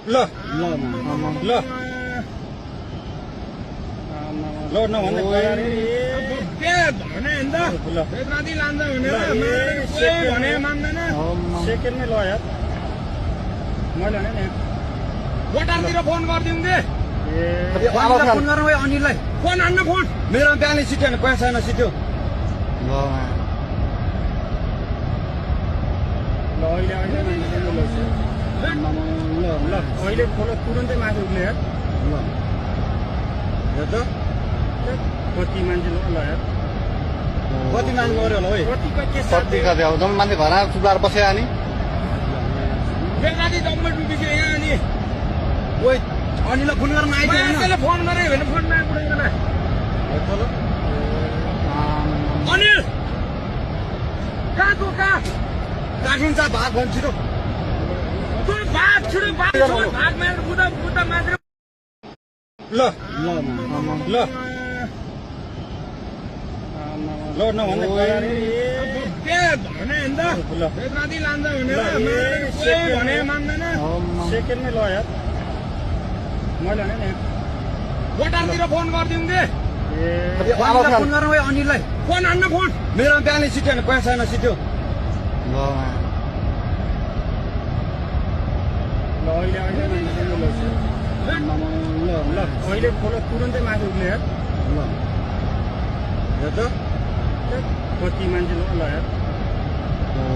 ल ल ल नभन्दा सेकेन्डमै ल यार मैले भने नि भोटारतिर फोन गरिदिउँ दे फोन गरौँ है अनिललाई फोन हान्न फोन मेरो बिहानै सिट्यो भने पैसा छैन सिट्यो ल अहिले ल अहिले खोलो तुरन्तै माथि उठ्ने यार ल हेर त कति मान्छे ल यार कति मान्छे गऱ्यो होला है कति कति अब जम्मै मान्छे घरमा चुलाएर बस्यो अनि बेलादी जम्मै डुबिसक्यो यहाँ अनि ओइ अनिललाई फोन गर्न आइदियो त्यसले फोन गरे भने फोन नआइपुग्दैन अनिल कहाँ तँ कहाँ काठिन्छ भाग भन्छ छिटो तँ भाग छिटो भाग मारेर बुदा मारेर ल ल ल ल नभन्दा बेलादी लान्छ भने मान्दैन सेकेन्डमै ल यार मैले भने नि भोटारतिर फोन गरिदिउँ दे फोन गरौँ है अनिललाई फोन हान्न फोन मेरो बिहानै सिट्यो भने पैसा छैन सिट्यो ल अहिले खोलो तुरन्तै माथि उठ्ने यार ल हेर त कति मान्छे ल यार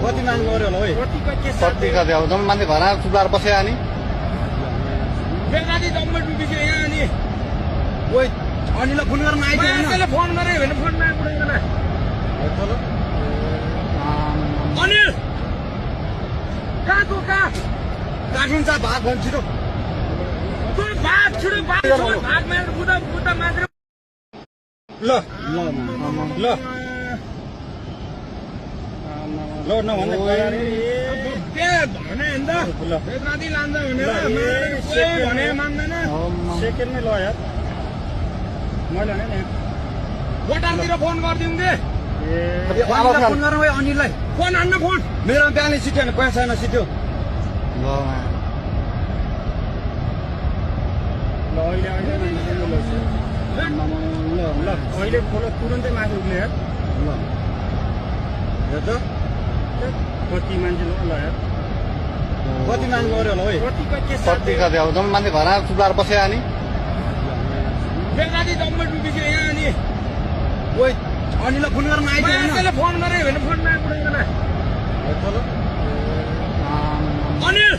कति मान्छे गऱ्यो होला है कति कति अब जम्मै मान्छे घरमा चुलाएर बस्यो अनि बेलादी जम्मै डुबिसक्यो यहाँ अनि ओइ अनिललाई फोन गर्न आइदियो त्यसले फोन गरे भने फोन नआइपुग्दैन अनिल कहाँ तँ कहाँ काठिन्छ भाग भन्छ छिटो तँ भाग छिटो भाग मारेर बुदा मारेर ल ल ल नभन्दा बेलादी लान्छ भने मान्दैन सेकेन्डमै ल यार मैले भने नि भोटारतिर फोन गरिदिउँ दे फोन गरौँ है अनिललाई फोन हान्न फोन मेरो बिहानै सिट्यो भने पैसा छैन सिट्यो ल अहिले खोलो तुरन्तै माथि उठ्ने यार ल हेर त कति मान्छे ल यार कति मान्छे गऱ्यो होला है कति कति अब जम्मै मान्छे घरमा चुलाएर बस्यो अनि बेलादी जम्मै डुबिसक्यो यहाँ अनि ओइ अनिललाई फोन गर्न आइदियो त्यसले फोन गरे भने फोन नआइपुग्दैन अनिल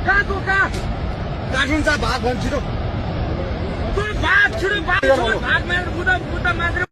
कहाँ तँ कहाँ काठिन्छ भाग भन्छ छिटो तँ भाग छिटो भाग मारेर बुदा मारेर